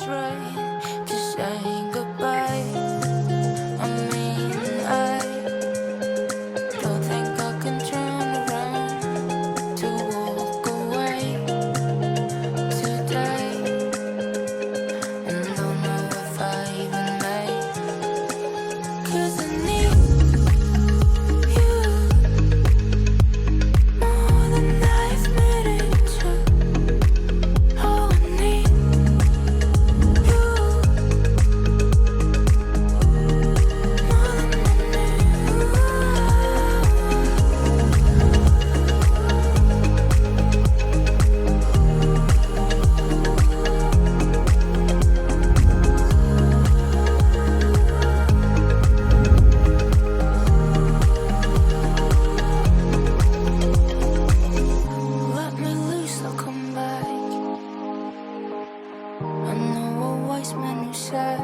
it's right to say goodbye. I mean, I don't think I can turn around to walk away today, and don't know if I even may, 'cause I need you more than I've admitted to. Oh, I need you more than I let me loose, I'll come back. I know a wise man who said